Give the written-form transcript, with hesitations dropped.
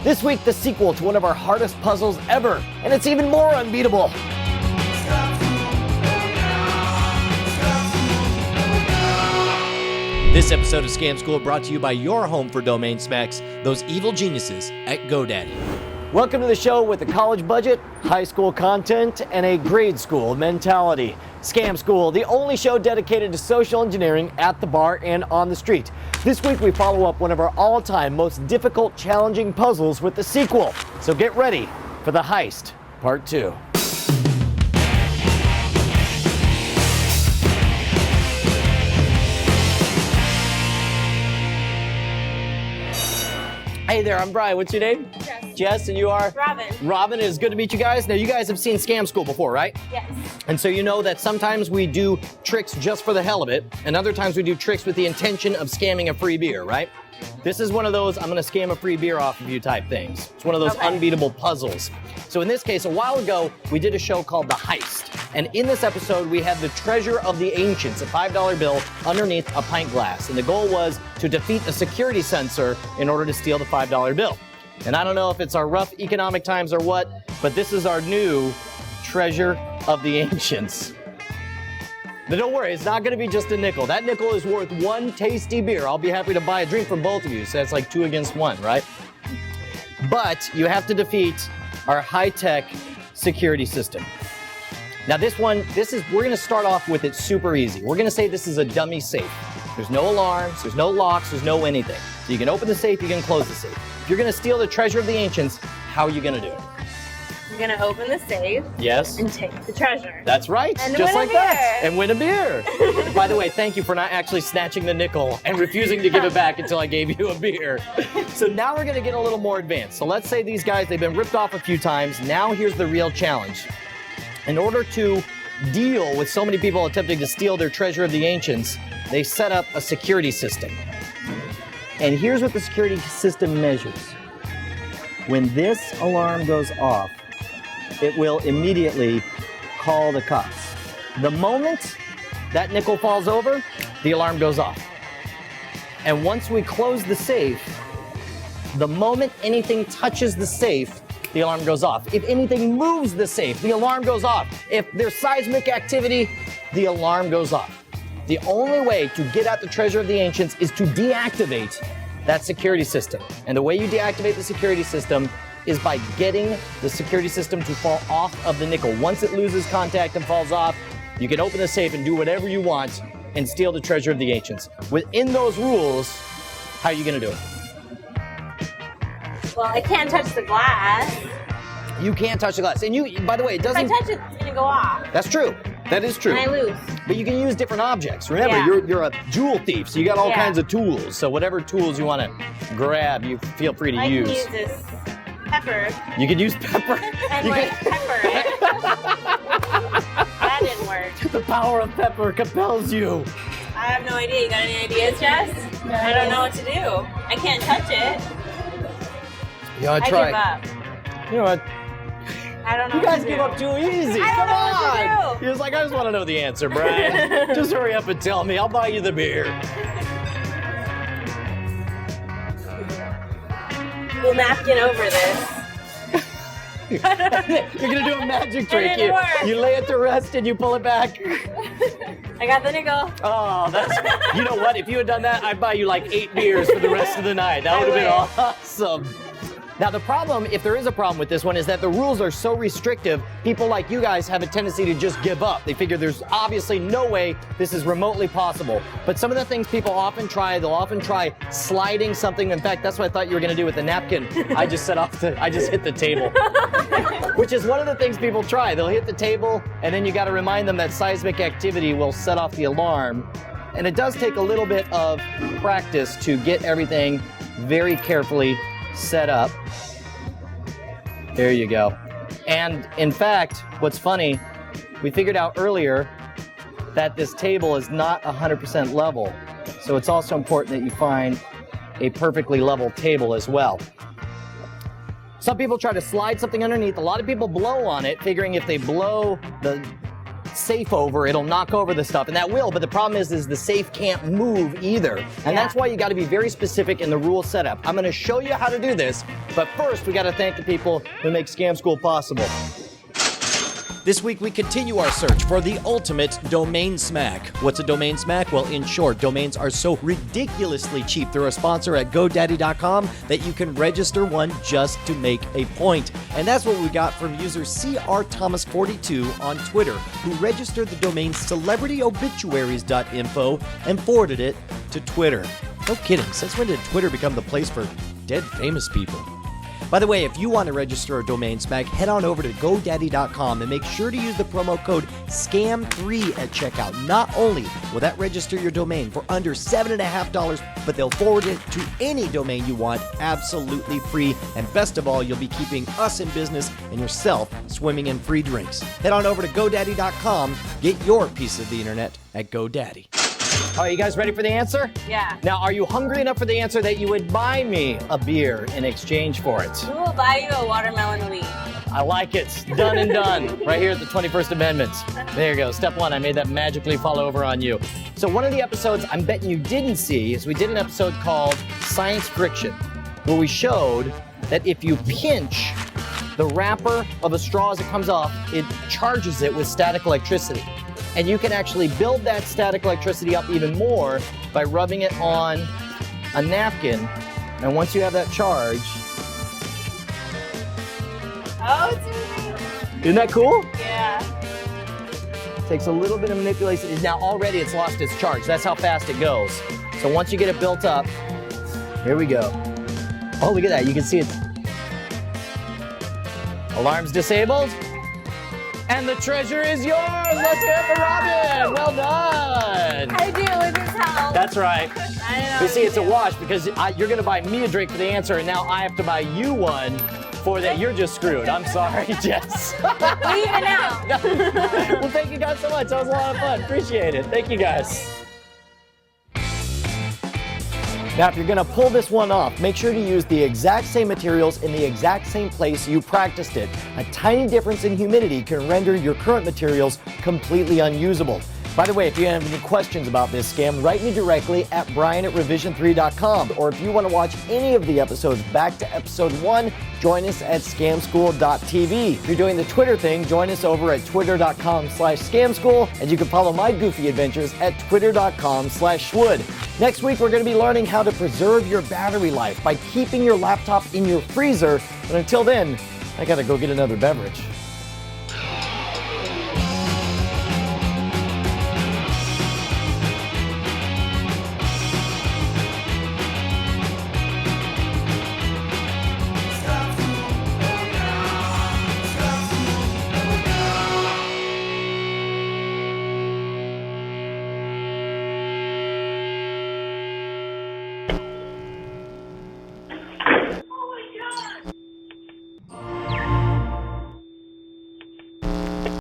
This week, the sequel to one of our hardest puzzles ever, and it's even more unbeatable. This episode of Scam School brought to you by your home for domain smacks, those evil geniuses at GoDaddy. Welcome to the show with a college budget, high school content, and a grade school mentality. Scam School, the only show dedicated to social engineering at the bar and on the street. This week we follow up one of our all-time most difficult, challenging puzzles with the sequel. So get ready for the Heist Part 2. Hey there, I'm Brian. What's your name? Jess. Jess, and you are? Robin. Robin, it's good to meet you guys. Now, you guys have seen Scam School before, right? Yes. And so you know that sometimes we do tricks just for the hell of it, and other times we do tricks with the intention of scamming a free beer, right? This is one of those, I'm gonna scam a free beer off of you type things. It's one of those unbeatable puzzles. So in this case, a while ago, we did a show called The Heist. And in this episode, we had the treasure of the ancients, a $5 bill underneath a pint glass. And the goal was to defeat a security sensor in order to steal the $5 bill. And I don't know if it's our rough economic times or what, but this is our new treasure of the ancients. But don't worry, it's not gonna be just a nickel. That nickel is worth one tasty beer. I'll be happy to buy a drink from both of you, so that's like 2 against 1, right? But you have to defeat our high-tech security system. Now we're gonna start off with it super easy. We're gonna say this is a dummy safe. There's no alarms, there's no locks, there's no anything. So you can open the safe, you can close the safe. If you're gonna steal the treasure of the ancients, how are you gonna do it? I'm gonna open the safe. Yes. And take the treasure. That's right, and just like that. Beer. And win a beer. By the way, thank you for not actually snatching the nickel and refusing to give it back until I gave you a beer. So now we're gonna get a little more advanced. So let's say these guys, they've been ripped off a few times. Now here's the real challenge. In order to deal with so many people attempting to steal their treasure of the ancients, they set up a security system. And here's what the security system measures. When this alarm goes off, it will immediately call the cops. The moment that nickel falls over, the alarm goes off. And once we close the safe, the moment anything touches the safe, the alarm goes off. If anything moves the safe, the alarm goes off. If there's seismic activity, the alarm goes off. The only way to get at the treasure of the ancients is to deactivate that security system. And the way you deactivate the security system is by getting the security system to fall off of the nickel. Once it loses contact and falls off, you can open the safe and do whatever you want and steal the treasure of the ancients. Within those rules, how are you gonna do it? Well, I can't touch the glass. You can't touch the glass. And you, by the way, it doesn't... If I touch it, it's gonna go off. That's true. That is true. And I lose. But you can use different objects. Remember, Yeah. you're a jewel thief, so you got all kinds of tools. So whatever tools you want to grab, you feel free to use. I can use this pepper. You could use pepper. And pepper it. That didn't work. The power of pepper compels you. I have no idea. You got any ideas, Jess? I don't know what to do. I can't touch it. You want to I try? give up. You know what? I don't know You what guys to give do. up too easy. I Come don't know what to on. do. He was like, I just want to know the answer, Brian. Just hurry up and tell me. I'll buy you the beer. We'll napkin over this. You're going to do a magic trick. It didn't work. You lay it to rest and you pull it back. I got the nickel. Oh, you know what? If you had done that, I'd buy you like 8 beers for the rest of the night. That would have been awesome. Now, the problem, if there is a problem with this one, is that the rules are so restrictive, people like you guys have a tendency to just give up. They figure there's obviously no way this is remotely possible. But some of the things people often try, they'll often try sliding something. In fact, that's what I thought you were going to do with the napkin. I just hit the table. Which is one of the things people try. They'll hit the table, and then you got to remind them that seismic activity will set off the alarm. And it does take a little bit of practice to get everything very carefully set up. There you go. And in fact, what's funny, we figured out earlier that this table is not 100% level. So it's also important that you find a perfectly level table as well. Some people try to slide something underneath. A lot of people blow on it, figuring if they blow the safe over, it'll knock over the stuff, and that will, but the problem is the safe can't move either. And that's why you got to be very specific in the rule setup. I'm going to show you how to do this, but first we got to thank the people who make Scam School possible. This week we continue our search for the ultimate domain smack. What's a domain smack? Well, in short, domains are so ridiculously cheap through a sponsor at GoDaddy.com that you can register one just to make a point. And that's what we got from user CRThomas42 on Twitter, who registered the domain celebrityobituaries.info and forwarded it to Twitter. No kidding, since when did Twitter become the place for dead famous people? By the way, if you want to register a domain smack, head on over to GoDaddy.com and make sure to use the promo code SCAM3 at checkout. Not only will that register your domain for under $7.50, but they'll forward it to any domain you want absolutely free. And best of all, you'll be keeping us in business and yourself swimming in free drinks. Head on over to GoDaddy.com. Get your piece of the internet at GoDaddy. All right, you guys ready for the answer? Yeah. Now, are you hungry enough for the answer that you would buy me a beer in exchange for it? Who will buy you a watermelon leaf? I like it. Done and done. Right here at the 21st Amendment. There you go. Step one, I made that magically fall over on you. So one of the episodes I'm betting you didn't see is we did an episode called Science Friction, where we showed that if you pinch the wrapper of a straw as it comes off, it charges it with static electricity. And you can actually build that static electricity up even more by rubbing it on a napkin. And once you have that charge... Oh, it's moving. Isn't that cool? Yeah. Takes a little bit of manipulation. Now already it's lost its charge. That's how fast it goes. So once you get it built up, here we go. Oh, look at that. You can see it. Alarm's disabled. And the treasure is yours! Let's hear it for Robin! Well done! I do with his help. That's right. I know. You see, it's a wash because you're going to buy me a drink for the answer, and now I have to buy you one for that. You're just screwed. I'm sorry, Jess. Leave it out. Well, thank you guys so much. That was a lot of fun. Appreciate it. Thank you guys. Now, if you're going to pull this one off, make sure to use the exact same materials in the exact same place you practiced it. A tiny difference in humidity can render your current materials completely unusable. By the way, if you have any questions about this scam, write me directly at brian@revision3.com. Or if you want to watch any of the episodes back to episode 1, join us at scamschool.tv. If you're doing the Twitter thing, join us over at twitter.com/scamschool. And you can follow my goofy adventures at twitter.com/schwood. Next week, we're going to be learning how to preserve your battery life by keeping your laptop in your freezer. But until then, I got to go get another beverage.